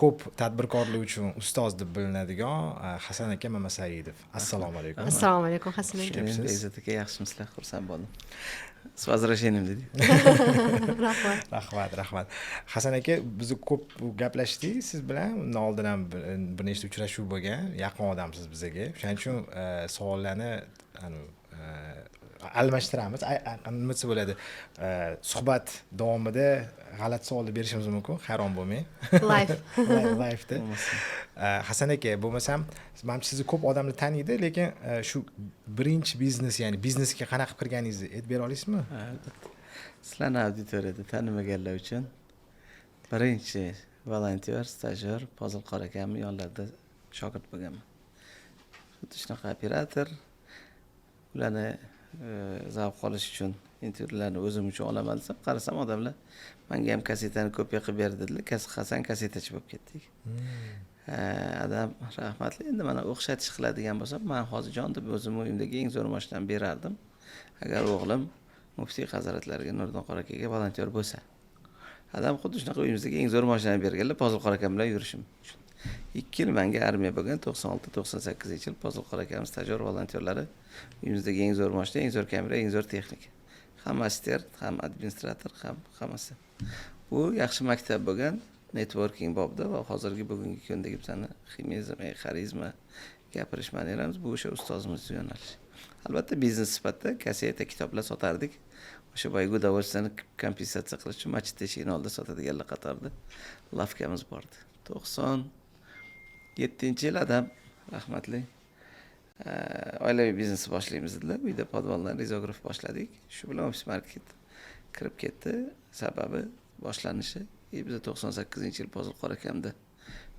ko'p tadbirkorlik uchun ustoz deb bilinadigan Hasan aka Mamasaidov. Assalomu alaykum. Assalomu alaykum Hasan aka. Bekzod aka, yaxshimisizlar? Xursand bo'ldim. S возвращением dedi. Rahmat. Hasan aka, biz ko'p gaplashdik siz bilan. Undan oldin ham bir nechta uchrashuv bo'lgan. Yaqin odamsiz bizga. Shuning uchun savollarni almashtiramiz. Nima desa bo'ladi? Suhbat davomida g'alati savollar berishimiz mumkin, hayron bo'lmang. Live-da. Hasan aka, bo'lmasam, menimcha sizni ko'p odamlar taniydi, lekin shu birinchi biznes, ya'ni biznesga qanaqa kirganingizni aytib bera olasizmi? Sizlarni auditoriyada tanimaganlar uchun birinchi volontyor, stajyor Pozil qor akamni yonlarida shogird bo'lganman. Xuddi shunaqa operator, ularni zavq olish uchun intervyularni o'zim uchun olaman desam, qarasam odamlar menga ham kasetani kopiya qilib ber dedilar. Hasan kasetachi bo'lib ketdik. Adam rahmatli, endi mana o'xshatish qiladigan bo'lsam, men hozirjon deb o'zim uyimdagi eng zo'r mashinani berardim. Agar o'g'lim muftiy hazratlariga Nuriddin qor akaga volontyor bo'lsa. Adam xuddi shunaqa uyimizdagi eng zo'r mashinani berganlar, Pozil qor akam bilan yurishim uchun. 2 yil menga armiya bo'lgan, 96-98 yil Pozil qor akam stajyor volontyorlari uyimizdagi eng zo'r mashina, eng zo'r kamera, eng zo'r texnika. Ham assistent, ham administrator, ham hammasi. Bu yaxshi maktab bo'lgan, networking bobda va hozirgi bugungi kundagi bizani xarizma, gapirish manieramiz bu o'sha ustozimiz yo'nalishi. Albatta biznes sifatida kaseta kitoblar sotardik. O'sha boyagi udовольствияni kompensatsiya qilish uchun masjid eshigini oldida sotadiganlar qatorida lavkamiz bordi. 97-yil Adam rahmatli oilaviy biznes boshlaymiz dedilar. Uyda podvaldan rizograf boshladik. Shu bilan ofis market kirib ketdi. Sababi boshlanishi biz 98-yil Pozil qor akamda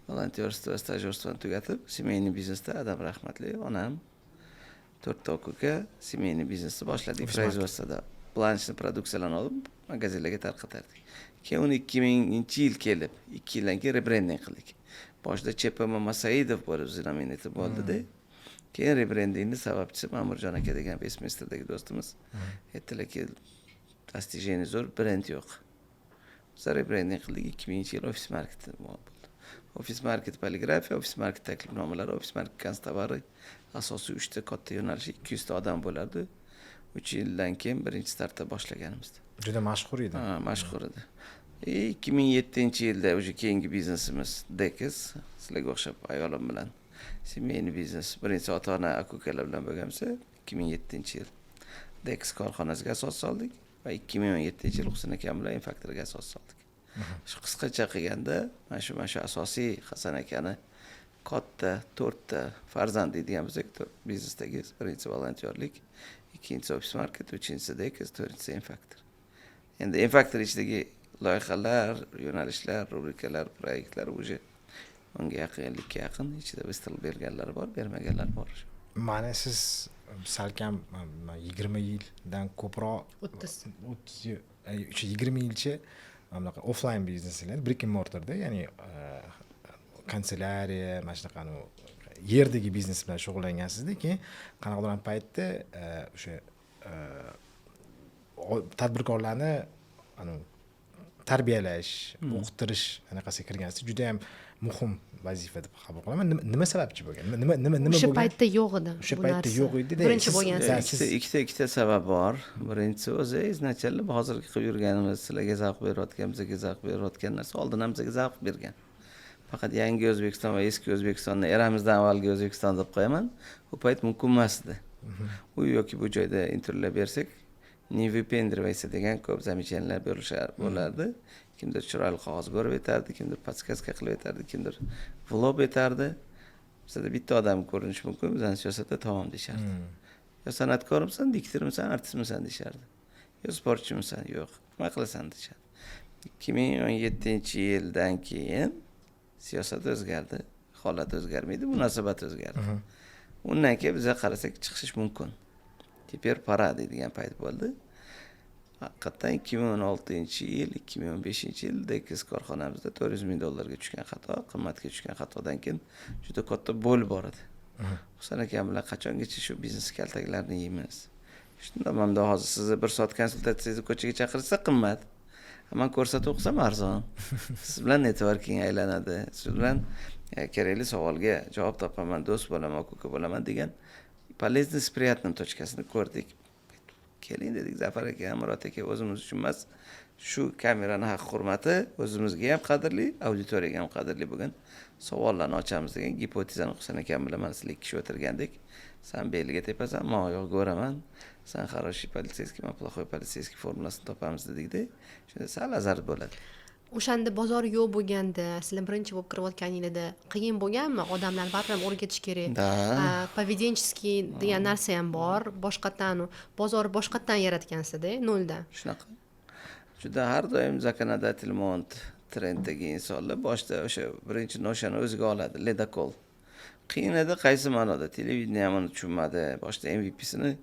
volontyorство va stajyorствoni tugatib, семейный biznesda Adam rahmatli onam 4 uka семейный biznesni boshladik. Производствоda planchni produksiyalarni olib magazinlarga tarqatardik. Keyin 2000-yil kelib, 2 yildan keyin rebrending qildik. Boshida CHP Mamasaidov bo'lib zinominati bo'ldi-da. Keyin rebrendingning sababchisi Ma'murjon aka degan Westminsterdagi do'stimiz aytdilarki, достижение zo'r, brend yo'q. Biz rebrending qildik, 2000-yil ofis market bo'ldi. Ofis market poligrafiya, ofis market taklifnomalari, ofis market konstavari asosiy 3 ta katta yo'nalish, 200 ta odam bo'lardi. 3 yildan keyin birinchi startda boshlaganimizda. Juda mashhur edi. Mashhur edi. 2007-yilda o'sha keyingi biznesimiz Dekiz, sizlarga o'xshab ayolim bilan семейный biznes birinchi ota-ona aka-ukalar bilan bo'lganimizda 2007-yil Dekiz korxonasiga asos soldik va 2017-yil Husin akam bilan Infactorga asos soldik. Shu qisqacha qilganda mana shu asosiy Hasan akani katta 4 ta farzand deydigan bo'lsak, biznesdagi birinchi volontyorlik, ikkinchisi ofis market, uchinchisi Dekiz, to'rtinchisi Infactor. Endi Infactor ichidagi loyihalar, yo'nalishlar, rubrikalar, proyektlar o'sha unga yaqinlikka yaqin, ichida vistal berganlar bor, bermaganlar bor. Mana siz salkam 20 yildan ko'proq 30 20 yilcha bunaqa offline bizneslar, brick and mortarda, ya'ni kanselyariya, mana shunaqa yerdagi biznes bilan shug'ullangansizda, keyin qanaqadir paytda o'sha tadbirkorlarni tarbiyalash, o'qitish anaqasiga kirgansizda juda ham muhim vazifa deb qabul qilaman. Nima sababchi bo'lgan? Nima bo'lgan? O'sha paytda yo'q edi. O'sha paytda yo'q edi. Birinchi bo'lgansiz. Ikkita sabab bor. Birinchisi o'zi izначально hozirgi qilib yurganimiz, sizlarga zavq berayotgan, bizga zavq berayotgan narsa oldin ham bizga zavq bergan. Faqat yangi O'zbekiston va eski O'zbekistonni eramizdan avvalgi O'zbekiston deb qo'yaman. U payt mumkin emas edi. U yoki bu joyda intervyular bersak, не выпендривайся degan ko'p zamichanlar bo'lardi. Kimdir chiroyli qog'oz berib etardi, kimdir podskaska qilib etardi, kimdir vlog etardi. Bizda bitta odam ko'rinish mumkin, bizning siyosatda tamom deyishardi. Yo san'atkormisan, diktormisan, artistmisan deyishardi. Yo sportchimisan, yo'q, nima qilasan deyishardi. 2017-yildan keyin siyosat o'zgardi, holat o'zgarmaydi, munosabat o'zgardi. Undan keyin bizga qarasak chiqish mumkin. Teper para deydigan payt bo'ldi. Haqiqatan 2016-yil, 2015-yil Dekiz korxonamizda $400,000 tushgan xato, qimmatga tushgan xatodan keyin juda katta bo'l bor edi. Husan akam bilan qachongacha shu biznes kaltaklarini yeymiz. Shunda hamda hozir sizni bir soat konsultatsiyangizni ko'chaga chaqirsa qimmat. man ko'rsatuv qilsam arzon. Siz bilan networking aylanadi. Siz bilan kerakli savolga javob topaman, do'st bo'laman, ko'ka bo'laman degan полезный приятный точкасini ko'rdik. Keling dedik Zafar aka, Murod aka, o'zimiz uchun emas, shu kamerani haq hurmati o'zimizga ham qadrli, auditoriyaga ham qadrli bo'lgan savollarni ochamiz degan gipotezani Husan akam bilan mana siz 2 kishi o'tirgandik. Sen beliga tepasan, men oyog'iga o'raman. Sen хороший полицейский, men плохой полицейский formulasini topamiz dedikda, shunda sal azar bo'ladi. O'shanda bozor yo'q bo'lganda, sizlar birinchi bo'lib kirayotganingizda qiyin bo'lganmi? Odamlar baribir o'rgatish kerak. Поведенческий degan narsa ham bor. Boshqatdan bozor boshqatdan yaratgansizda, noldan. Shunaqa. Juda har doim законодатель mont trenddagi insonlar boshda o'sha birinchi noshani o'ziga oladi, ledakol. Qiyin edi, qaysi ma'noda? Televideniya ham uni tushunmadi. Boshda MVPsini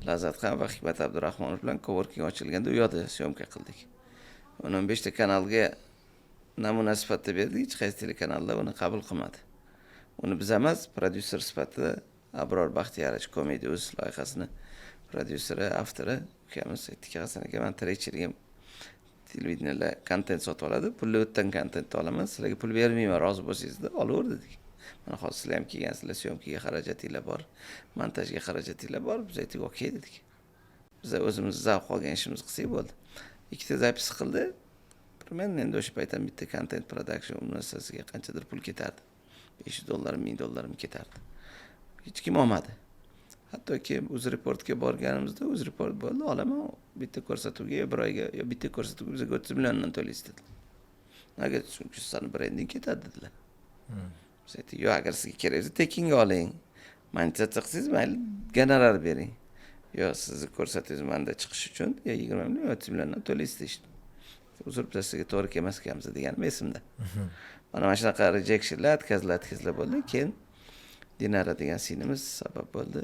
Lazzatxon va Hikmat Abdurahmonov bilan coworking ochilganda u yoqda syomka qildik. 15 ta kanalga namuna sifatida berdik, hech qaysi telekanallar uni qabul qilmadi. Uni biz emas, prodyuser sifatida Abror Baxtiyorich Comedy.uz loyihasini prodyuseri, avtori ukamiz aytdik, Hasan aka, men tirikchiligim televideniyalar kontent sotib oladi, pulli o'tdan kontent olaman, sizlarga pul bermayman, rozi bo'lsangizda olaver dedik. Mana hozir sizlar ham kelgansizlar, syomkaga xarajatinglar bor, montajga xarajatinglar bor, biz aytdik, okey dedik. Biz o'zimiz zavq olgan ishimizni qilsak bo'ldi. 2 ta zapis qildi. Men endi o'sha paytdan bitta content production narsasiga qanchadir pul ketardi. $500, $1000 ketardi. Hech kim olmadi. Hattoki UzReportga borganimizda UzReport bo'ldi, olaman bitta ko'rsatuvga bir oyga yo bitta ko'rsatuvga bizga 30 milliondan to'laysiz dedilar. Nega chunki sizning brending ketadi dedilar. Biz aytdik, "Yo'q, agar sizga kerak bo'lsa tekinga oling. Monetizatsiya qilsangiz mayli gonorar bering. Yo sizni ko'rsatuvingiz menda chiqish uchun yo 20 million yo 30 milliondan to'laysiz" deyishdi. Uzr bizga to'g'ri kelmas ekanmiz deganim esimda. Mana shunaqa rejectionlar, atkazlar bo'ldi. Keyin Dinara degan singlimiz sabab bo'ldi.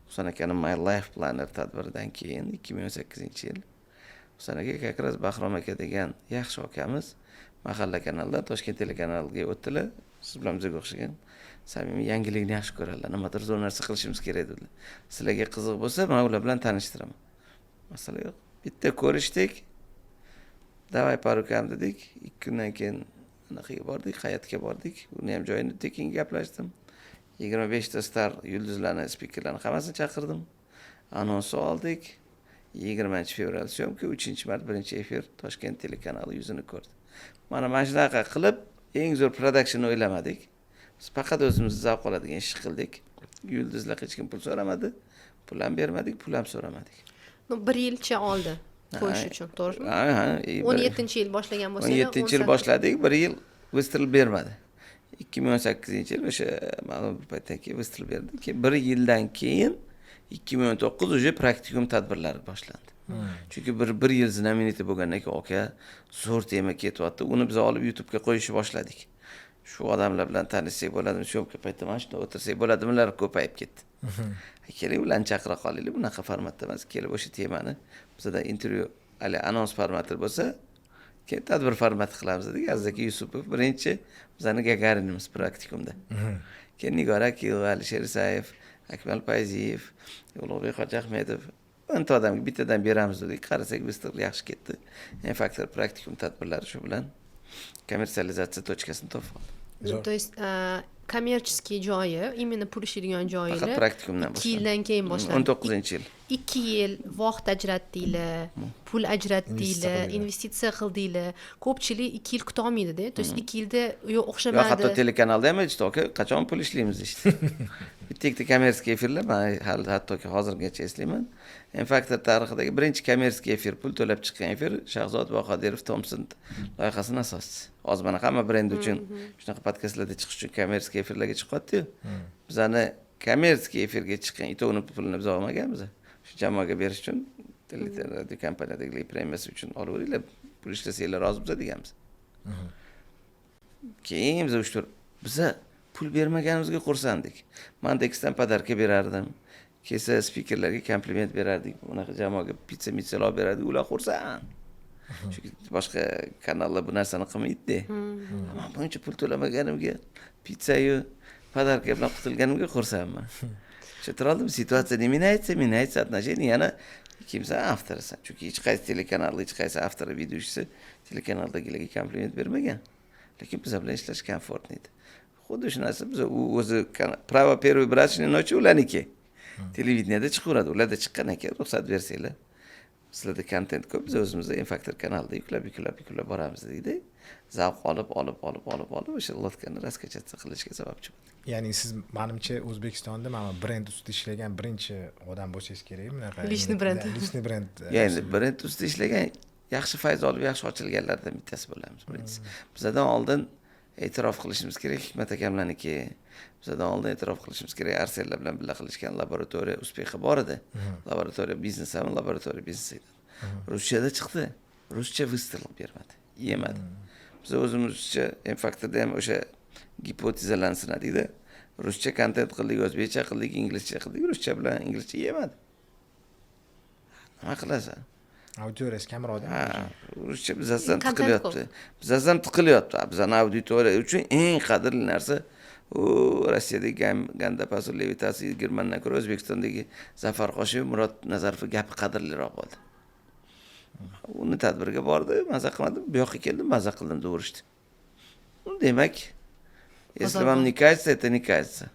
Husan akaning My Life Planner tadbiridan keyin 2018-yil Husan aka kakras Bahrom aka degan yaxshi akamiz mahalla kanalda Toshkent telekanaliga o'tdilar. Siz bilan bizga o'xshagan samimiy yangilikni yaxshi ko'radilar. Nimadir zo'r narsa qilishimiz kerak dedilar. Sizlarga qiziq bo'lsa, men ular bilan tanishtiraman. Masala yo'q. Bitta ko'rishdik. Davay parukam dedik. 2 kundan keyin anaqaga bordik, Hayatga bordik. Uni ham joyini tekin gaplashdim. 25 ta star yulduzlarni, spikerlarni hammasini chaqirdim. Anons oldik. 20-fevral syomka, 3-mart 1-efir Toshkent telekanali yuzini ko'rdi. Mana shunaqa qilib eng zo'r production o'ylamadik. Biz faqat o'zimiz zavq oladigan ish qildik. Yulduzlar hech kim pul so'ramadi, pul ham bermadik, pul ham so'ramadik. 1 yilcha oldi qo'yish uchun, to'g'rimi? Ha, 17-yil boshlagan bo'lsangiz, 17-yil boshladik, 1 yil Western bermadi. 2018-yil o'sha ma'lum bir paytdan keyin Western berdi. Keyin 1 yildan keyin 2019 уже praktikum tadbirlari boshlandi. Chunki bir yil znamenity bo'lgandan keyin aka zo'r tema ketyapti. Uni biz olib YouTube'ga qo'yishni boshladik. Shu odamlar bilan tanishsak bo'ladimi? Syomka paytida mana shunda o'tirsak bo'ladimilar ko'payib ketdi. Keling ularni chaqira qolaylik, bunaqa formatda emas. Kelib o'sha temani bizda intervyu, hali anons formati bo'lsa, keyin tadbir formati qilamiz dedik. Aziz Yusupov birinchi bizani Gagarinimiz praktikumda. Keyin Nigora Akilova, Alisher Isayev, Akmal Payziyev, Ulug'bek Hoji Ahmedov, o'nta odamga bittadan beramiz dedik. Qarasak biz yaxshi ketdi. En faktor praktikum tadbirlari shu bilan kommersializatsiya точкасini topib oldi. То есть kommersiy joyi, именно pul ishlaydigan joylar faqat praktikumdan boshlandi. 2 yildan keyin boshlandi. 19-yil. 2 yil vaqt ajratdinglar, pul ajratdinglar, investitsiya qildinglar. Ko'pchilik 2 yil kuta olmaydi-da. To есть 2 yilda yo'q o'xshamadi. Hatto telekanalda ham aytishdi, aka, qachon pul ishlaymiz deyishdi. Bitta kommersiy efirlar, men hattoki hozirgacha eslayman. En faktor tarixidagi birinchi kommersiy efir, pul to'lab chiqqan efir Shahzod Bahodirov Thompson loyihasining asoschisi. Hozir mana hamma brend uchun shunaqa podkastlarda chiqish uchun kommersiy efirlarga chiqyapti-yu. Bizani kommersiy efirga chiqqan itovni pulini biz olmaganmiz. Shu jamoaga berish uchun radio kompaniyadagi premiyasi uchun olaveringlar, pul ishlasanglar rozi bo'lsa deganmiz. Keyin biz pul bermaganimizga xursanddik. Men Dexdan podarka berardim. Kelsa spikerlarga kompliment berardik. Bunaqa jamoaga pitsa olib berardik. Ular xursand. Chunki boshqa kanallar bu narsani qilmaydi-da. Men buncha pul to'lamaganimga pitsa-yu podarka bilan qutilganimga xursandman. Tushuntirdimmi situatsiyani? Men aytsa, отношение yana Kimsa avtorisan. Chunki hech qaysi telekanalda hech qaysi avtori videochisi telekanaldagilarga kompliment bermagan. Lekin biz bilan ishlash komfortli edi. Xuddi shu narsa biz o'zi pravo первой брачной ночи ularniki. Televideniyada chiqaveradi. Ularda chiqqandan keyin ruxsat bersanglar. Sizlarda kontent ko'p, biz o'zimizda M-Factor kanalida yuklab boramiz deydi. Zavq olib o'sha lotkani raskachasi qilishga sababchi bo'ldi. Ya'ni siz menimcha O'zbekistonda mana brend ustida ishlagan birinchi odam bo'lsangiz kerak bunaqa. Lishni brend. Lishni brend. Ya'ni brend ustida ishlagan yaxshi fayz olib yaxshi ochilganlardan bittasi bo'lamiz birinchisi. Bizdan oldin e'tirof qilishimiz kerak Hikmat akamlarniki. Bizdan oldin e'tirof qilishimiz kerak Arsenal bilan birga qilishgan laboratoriya uspexi bor edi. Laboratoriya biznesi ham laboratoriya biznesi edi. Ruschada chiqdi. Ruscha выстрел bermadi. Yemadi. Biz o'zimizcha M-Factorda ham o'sha gipotezalarni sinadikda. Ruscha kontent qildik, o'zbekcha qildik, inglizcha qildik, ruscha bilan inglizcha yemadi. Nima qilasan? Auditoriyasi kamroq. Ruscha bizdan tiqilyapti. Bizdan tiqilyapti. Bizning auditoriya uchun eng qadrli narsa u Rossiyadagi Ganda Pasul Levitasi Germandan ko'ra O'zbekistondagi Zafar Qoshiyev, Murod Nazarovga gapi qadrliroq bo'ldi. Uni tadbirga bordi, maza qilmadim, bu yoqqa keldim, maza qildim, urishdi. Demak, если вам не кажется, это не кажется.